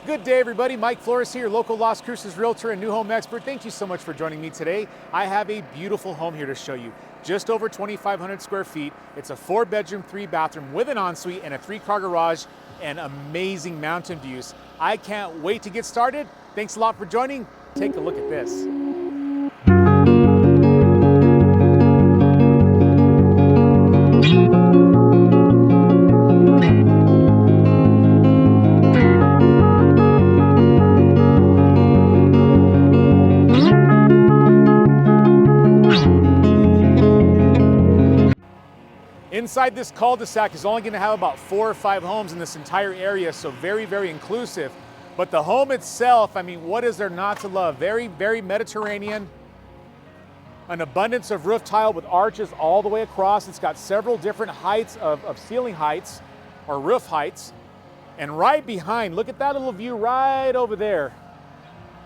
Good day, everybody. Mike Flores here, local Las Cruces realtor and new home expert. Thank you so much for joining me today. I have a beautiful home here to show you. Just over 2,500 square feet. It's a 4-bedroom, 3-bathroom with an ensuite and a 3-car garage and amazing mountain views. I can't wait to get started. Thanks a lot for joining. Take a look at this. Inside this cul-de-sac is only going to have about 4 or 5 homes in this entire area, so very, very inclusive. But the home itself, I mean, what is there not to love? Very, very Mediterranean. An abundance of roof tile with arches all the way across. It's got several different heights of ceiling heights or roof heights. And right behind, look at that little view right over there.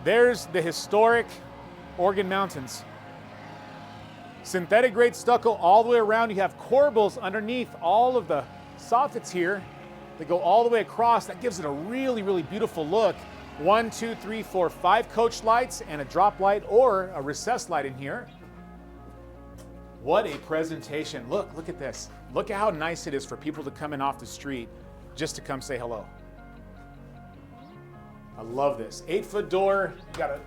There's the historic Organ Mountains. Synthetic grade stucco all the way around. You have corbels underneath all of the soffits here that go all the way across. That gives it a really, really beautiful look. 1, 2, 3, 4, 5 coach lights and a drop light or a recessed light in here. What a presentation. Look at this. Look at how nice it is for people to come in off the street just to come say hello. I love this. 8-foot door. You got a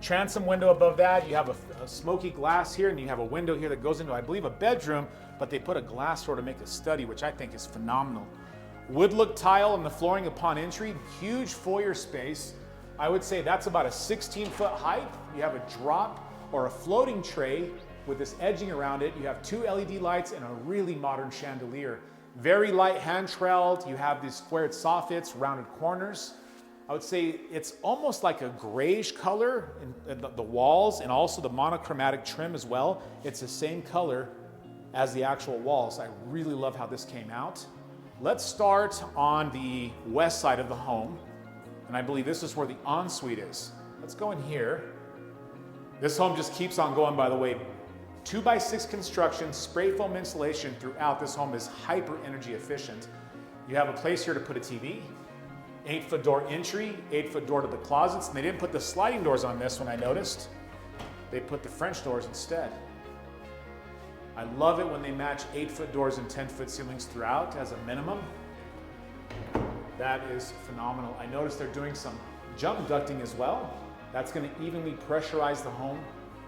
transom window above that. You have a smoky glass here, and you have a window here that goes into, I believe, a bedroom, but they put a glass door to make a study, which I think is phenomenal. Wood look tile on the flooring upon entry. Huge foyer space. I would say that's about a 16-foot height. You have a drop or a floating tray with this edging around it. You have 2 LED lights and a really modern chandelier. Very light hand-trailed. You have these squared soffits, rounded corners. I would say it's almost like a grayish color in the walls and also the monochromatic trim as well. It's the same color as the actual walls. I really love how this came out. Let's start on the west side of the home. And I believe this is where the ensuite is. Let's go in here. This home just keeps on going, by the way. 2x6 construction, spray foam insulation throughout. This home is hyper energy efficient. You have a place here to put a TV. 8-foot door entry, 8-foot door to the closets, and they didn't put the sliding doors on this one, I noticed. They put the French doors instead. I love it when they match 8-foot doors and 10-foot ceilings throughout as a minimum. That is phenomenal. I noticed they're doing some jump ducting as well. That's going to evenly pressurize the home,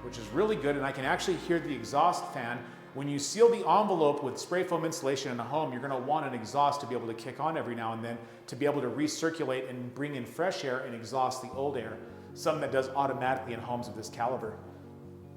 which is really good, and I can actually hear the exhaust fan. When you seal the envelope with spray foam insulation in a home, you're going to want an exhaust to be able to kick on every now and then to be able to recirculate and bring in fresh air and exhaust the old air, something that does automatically in homes of this caliber.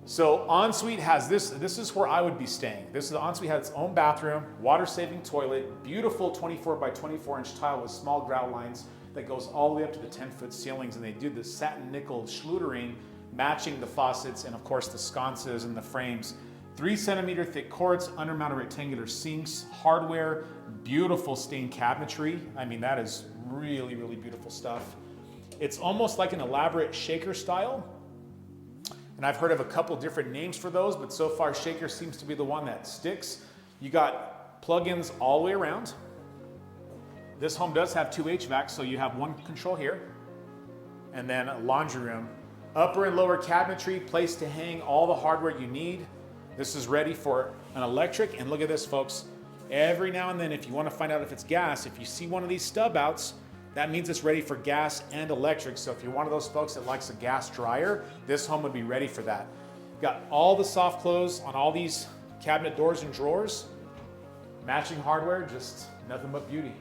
So ensuite has this is where I would be staying. The ensuite has its own bathroom, water-saving toilet, beautiful 24 by 24 inch tile with small grout lines that goes all the way up to the 10-foot ceilings, and they do the satin nickel schluterine matching the faucets and of course the sconces and the frames. 3-centimeter thick quartz, undermounted rectangular sinks, hardware, beautiful stained cabinetry. I mean, that is really, really beautiful stuff. It's almost like an elaborate shaker style. And I've heard of a couple different names for those, but so far shaker seems to be the one that sticks. You got plugins all the way around. This home does have 2 HVACs, so you have one control here. And then a laundry room. Upper and lower cabinetry, place to hang all the hardware you need. This is ready for an electric, and look at this, folks. Every now and then, if you want to find out if it's gas, if you see one of these stub outs, that means it's ready for gas and electric. So if you're one of those folks that likes a gas dryer, this home would be ready for that. Got all the soft close on all these cabinet doors and drawers. Matching hardware, just nothing but beauty.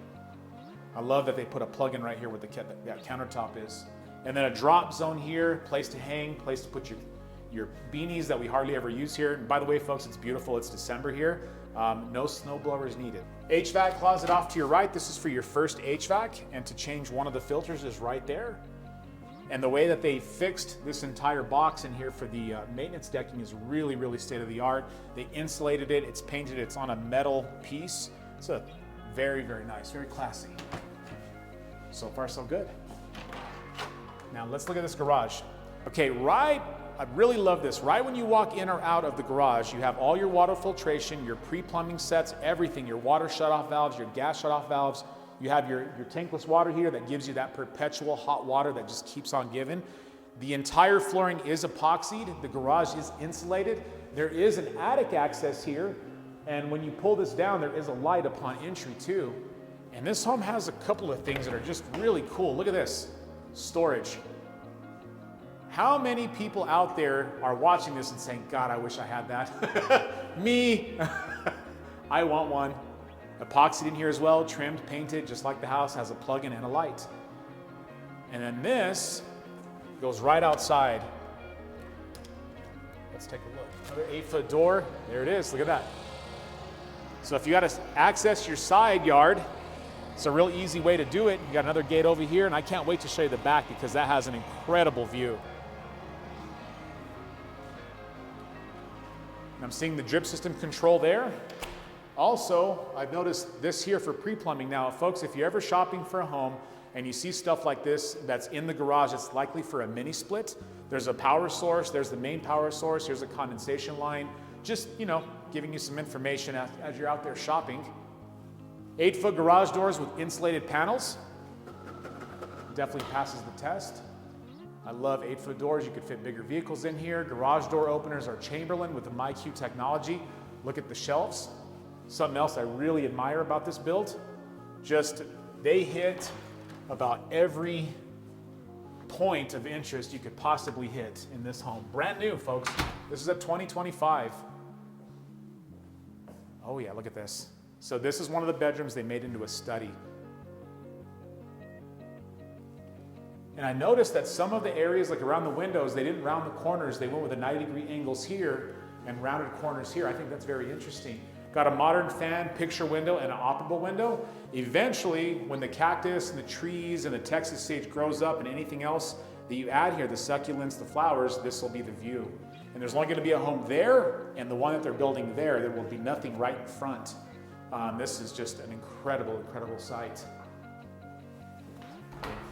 I love that they put a plug-in right here where that countertop is. And then a drop zone here, place to hang, place to put your beanies that we hardly ever use here. And by the way, folks, it's beautiful. It's December here. No snow blowers needed. HVAC closet off to your right. This is for your first HVAC, and to change one of the filters is right there. And the way that they fixed this entire box in here for the maintenance decking is really, really state of the art. They insulated it, it's painted, it's on a metal piece. It's a very, very nice, very classy. So far, so good. Now let's look at this garage. Okay, I really love this. Right when you walk in or out of the garage, you have all your water filtration, your pre-plumbing sets, everything, your water shutoff valves, your gas shutoff valves. You have your tankless water heater that gives you that perpetual hot water that just keeps on giving. The entire flooring is epoxied. The garage is insulated. There is an attic access here. And when you pull this down, there is a light upon entry too. And this home has a couple of things that are just really cool. Look at this, storage. How many people out there are watching this and saying, God, I wish I had that? Me, I want one. Epoxied in here as well, trimmed, painted, just like the house, has a plug-in and a light. And then this goes right outside. Let's take a look. Another 8-foot door, there it is, look at that. So if you got to access your side yard, it's a real easy way to do it. You got another gate over here, and I can't wait to show you the back because that has an incredible view. And I'm seeing the drip system control there. Also, I've noticed this here for pre-plumbing. Now, folks, if you're ever shopping for a home and you see stuff like this that's in the garage, it's likely for a mini split. There's a power source, there's the main power source, here's a condensation line. Just, you know, giving you some information as you're out there shopping. 8-foot garage doors with insulated panels. Definitely passes the test. I love 8-foot doors. You could fit bigger vehicles in here. Garage door openers are Chamberlain with the MyQ technology. Look at the shelves. Something else I really admire about this build, just they hit about every point of interest you could possibly hit in this home. Brand new, folks. This is a 2025. Oh yeah, look at this. So this is one of the bedrooms they made into a study. And I noticed that some of the areas, like around the windows, they didn't round the corners. They went with the 90-degree angles here and rounded corners here. I think that's very interesting. Got a modern fan, picture window, and an operable window. Eventually, when the cactus and the trees and the Texas sage grows up and anything else that you add here, the succulents, the flowers, this will be the view. And there's only going to be a home there, and the one that they're building there will be nothing right in front. This is just an incredible, incredible sight.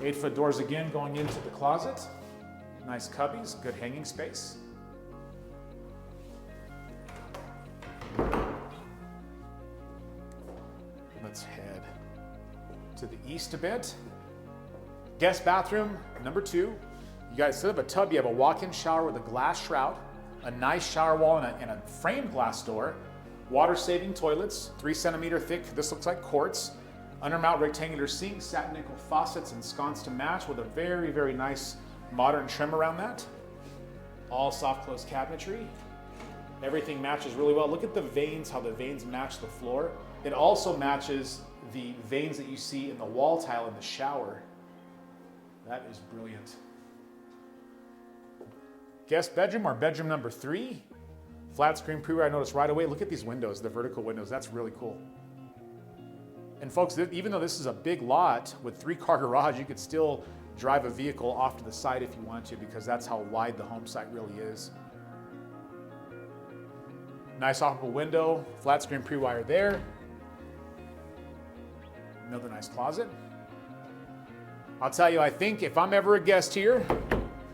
8-foot doors again going into the closet. Nice cubbies, good hanging space. Let's head to the east a bit. Guest bathroom number 2. You guys, instead of a tub, you have a walk-in shower with a glass shroud, a nice shower wall, and a framed glass door. Water-saving toilets, 3 centimeter thick. This looks like quartz. Undermount rectangular sink, satin nickel faucets, and sconce to match with a very, very nice modern trim around that. All soft close cabinetry. Everything matches really well. Look at the veins, how the veins match the floor. It also matches the veins that you see in the wall tile in the shower. That is brilliant. Guest bedroom, or bedroom number 3. Flat screen pre-rear, I noticed right away. Look at these windows, the vertical windows. That's really cool. And folks, even though this is a big lot with 3-car garage, you could still drive a vehicle off to the side if you want to, because that's how wide the home site really is. Nice operable window, flat screen pre-wire there. Another nice closet. I'll tell you, I think if I'm ever a guest here,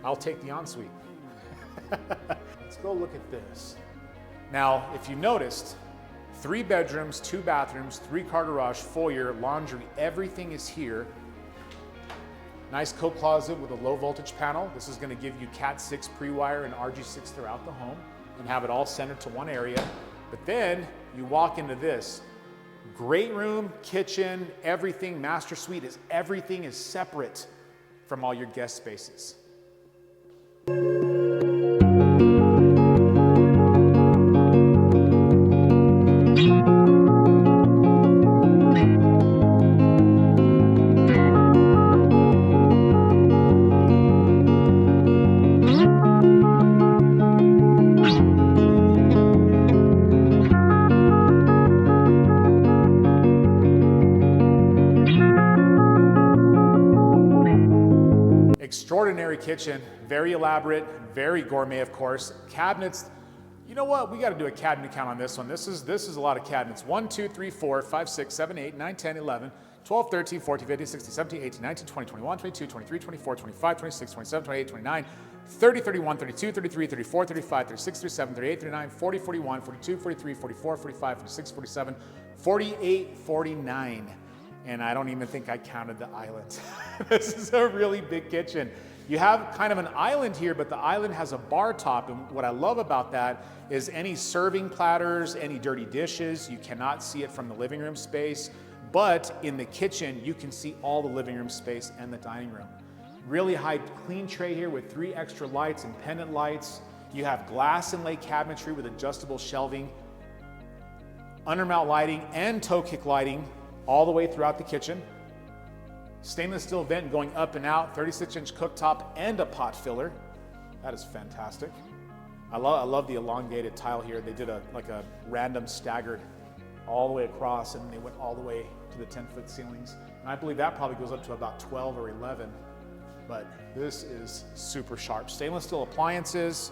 I'll take the ensuite. Let's go look at this. Now, if you noticed, 3 bedrooms, 2 bathrooms, 3-car garage, foyer, laundry, everything is here. Nice coat closet with a low voltage panel. This is going to give you Cat 6 pre-wire and RG6 throughout the home and have it all centered to one area. But then you walk into this. Great room, kitchen, everything, master suite, everything is separate from all your guest spaces. Extraordinary kitchen, very elaborate, very gourmet, of course. Cabinets, you know what? We got to do a cabinet count on this one. This is a lot of cabinets. 1, 2, 3, 4, 5, 6, 7, 8, 9, 10, 11, 12, 13, 14, 15, 16, 17, 18, 19, 20, 21, 22, 23, 24, 25, 26, 27, 28, 29, 30, 31, 32, 33, 34, 35, 36, 37, 38, 39, 40, 41, 42, 43, 44, 45, 46, 47, 48, 49. and I don't even think I counted the island. This is a really big kitchen. You have kind of an island here, but the island has a bar top, and what I love about that is any serving platters, any dirty dishes, you cannot see it from the living room space, but in the kitchen, you can see all the living room space and the dining room. Really high clean tray here with 3 extra lights and pendant lights. You have glass inlay cabinetry with adjustable shelving, undermount lighting and toe kick lighting all the way throughout the kitchen. Stainless steel vent going up and out, 36-inch cooktop and a pot filler. That is fantastic. I love the elongated tile here. They did like a random staggered all the way across, and they went all the way to the 10-foot ceilings. And I believe that probably goes up to about 12 or 11. But this is super sharp. Stainless steel appliances,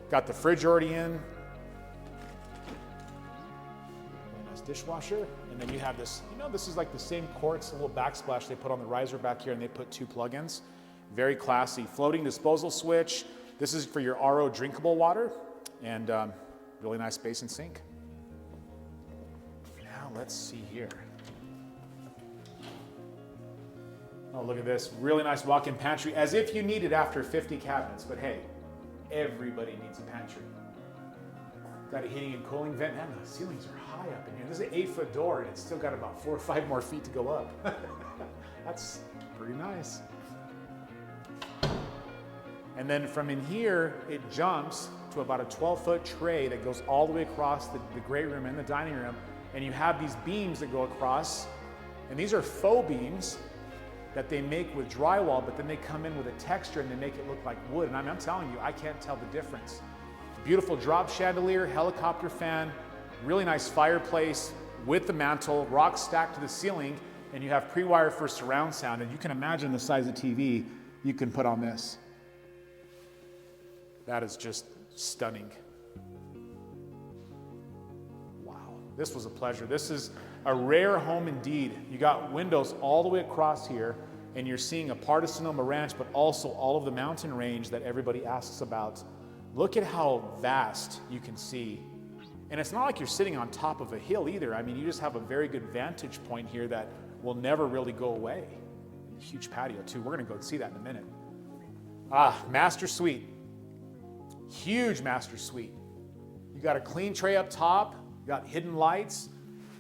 got the fridge already in. Dishwasher, and then you have this, this is like the same quartz, a little backsplash they put on the riser back here, and they put 2 plugins. Very classy. Floating disposal switch. This is for your RO drinkable water, and really nice basin sink. Now let's see here. Oh, look at this. Really nice walk-in pantry, as if you need it after 50 cabinets, but hey, everybody needs a pantry. Got a heating and cooling vent, and the ceilings are high up in here. This is an 8-foot door, and it's still got about 4 or 5 more feet to go up. That's pretty nice. And then from in here, it jumps to about a 12-foot tray that goes all the way across the great room and the dining room, and you have these beams that go across, and these are faux beams that they make with drywall, but then they come in with a texture and they make it look like wood. And I'm telling you, I can't tell the difference. Beautiful drop chandelier, helicopter fan, really nice fireplace with the mantle, rocks stacked to the ceiling, and you have pre-wire for surround sound. And you can imagine the size of TV you can put on this. That is just stunning. Wow, this was a pleasure. This is a rare home indeed. You got windows all the way across here, and you're seeing a part of Sonoma Ranch, but also all of the mountain range that everybody asks about. Look at how vast you can see. And it's not like you're sitting on top of a hill either. I mean, you just have a very good vantage point here that will never really go away. A huge patio too. We're gonna go see that in a minute. Master suite. Huge master suite. You got a clean tray up top, you got hidden lights.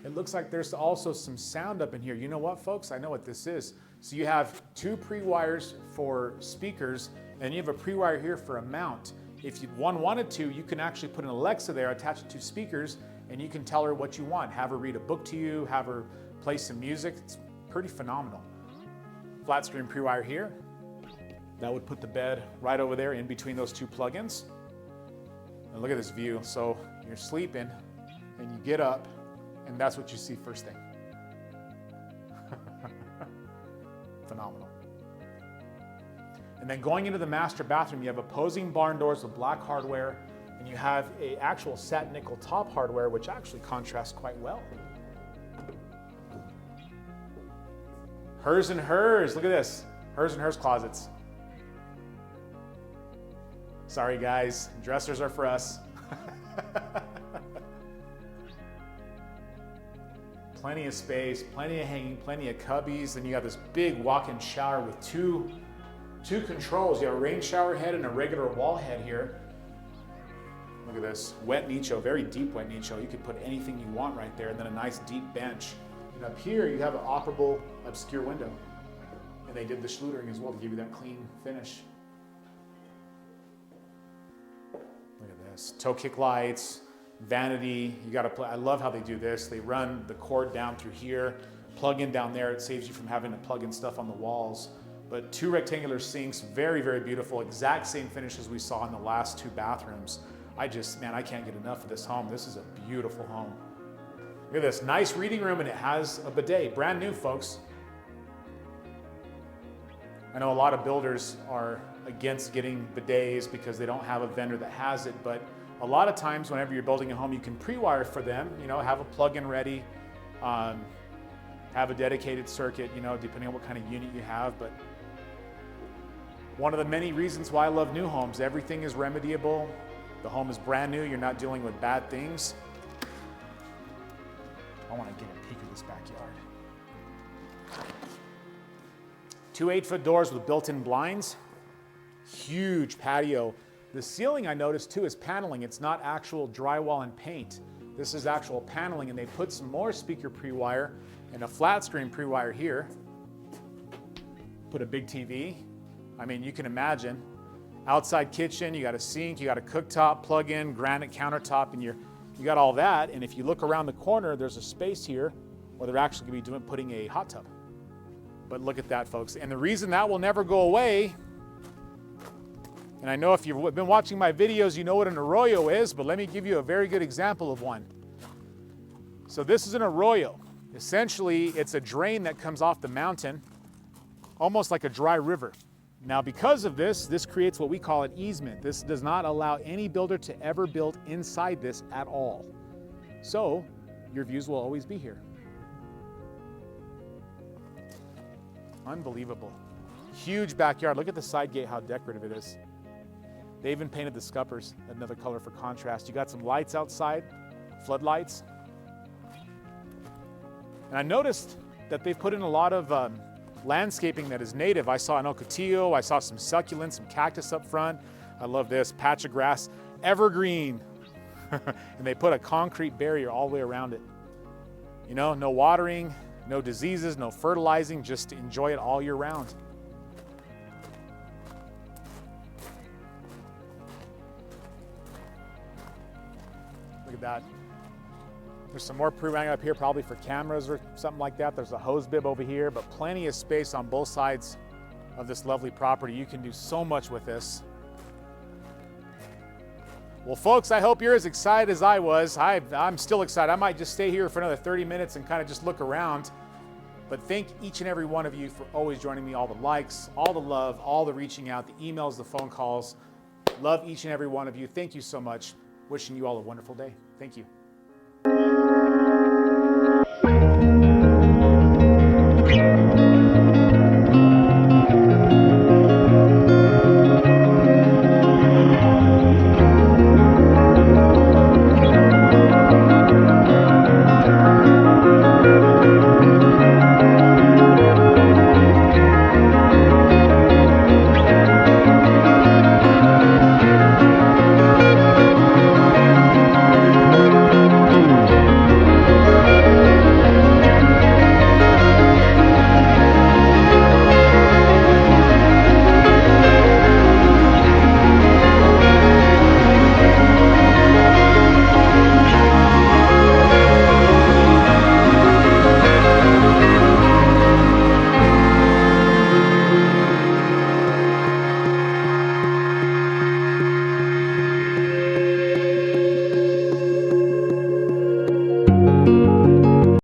It looks like there's also some sound up in here. You know what, folks? I know what this is. So you have 2 pre-wires for speakers, and you have a pre-wire here for a mount. If one wanted to, you can actually put an Alexa there, attach it to speakers, and you can tell her what you want. Have her read a book to you, have her play some music. It's pretty phenomenal. Flat screen pre-wire here. That would put the bed right over there in between those 2 plugins. And look at this view. So you're sleeping, and you get up, and that's what you see first thing. Phenomenal. And then going into the master bathroom, you have opposing barn doors with black hardware, and you have a actual satin nickel top hardware, which actually contrasts quite well. Hers and hers, look at this. Hers and hers closets. Sorry guys, dressers are for us. Plenty of space, plenty of hanging, plenty of cubbies, and you have this big walk-in shower with two controls. You have a rain shower head and a regular wall head here. Look at this, wet nicho, very deep wet nicho. You could put anything you want right there, and then a nice deep bench. And up here, you have an operable obscure window. And they did the schlutering as well to give you that clean finish. Look at this, toe kick lights, vanity. You got to I love how they do this. They run the cord down through here, plug in down there. It saves you from having to plug in stuff on the walls. But 2 rectangular sinks, very, very beautiful. Exact same finish as we saw in the last 2 bathrooms. I can't get enough of this home. This is a beautiful home. Look at this, nice reading room, and it has a bidet. Brand new, folks. I know a lot of builders are against getting bidets because they don't have a vendor that has it, but a lot of times whenever you're building a home, you can pre-wire for them, have a plug-in ready, have a dedicated circuit, depending on what kind of unit you have. But one of the many reasons why I love new homes, everything is remediable. The home is brand new, you're not dealing with bad things. I want to get a peek of this backyard. Two 8-foot doors with built-in blinds. Huge patio. The ceiling, I noticed too, is paneling. It's not actual drywall and paint. This is actual paneling, and they put some more speaker pre-wire and a flat screen pre-wire here. Put a big TV. I mean, you can imagine. Outside kitchen, you got a sink, you got a cooktop, plug-in, granite countertop, and you got all that. And if you look around the corner, there's a space here where they're actually going to be putting a hot tub. But look at that, folks. And the reason that will never go away, and I know if you've been watching my videos, you know what an arroyo is, but let me give you a very good example of one. So this is an arroyo. Essentially, it's a drain that comes off the mountain, almost like a dry river. Now, because of this creates what we call an easement. This does not allow any builder to ever build inside this at all. So your views will always be here. Unbelievable. Huge backyard. Look at the side gate, how decorative it is. They even painted the scuppers another color for contrast. You got some lights outside, floodlights. And I noticed that they've put in a lot of landscaping that is native. I saw an ocotillo, I saw some succulents, some cactus up front. I love this, patch of grass, evergreen. And they put a concrete barrier all the way around it. You know, no watering, no diseases, no fertilizing, just to enjoy it all year round. Look at that. There's some more pre-wiring up here, probably for cameras or something like that. There's a hose bib over here, but plenty of space on both sides of this lovely property. You can do so much with this. Well, folks, I hope you're as excited as I was. I'm still excited. I might just stay here for another 30 minutes and kind of just look around. But thank each and every one of you for always joining me. All the likes, all the love, all the reaching out, the emails, the phone calls. Love each and every one of you. Thank you so much. Wishing you all a wonderful day. Thank you.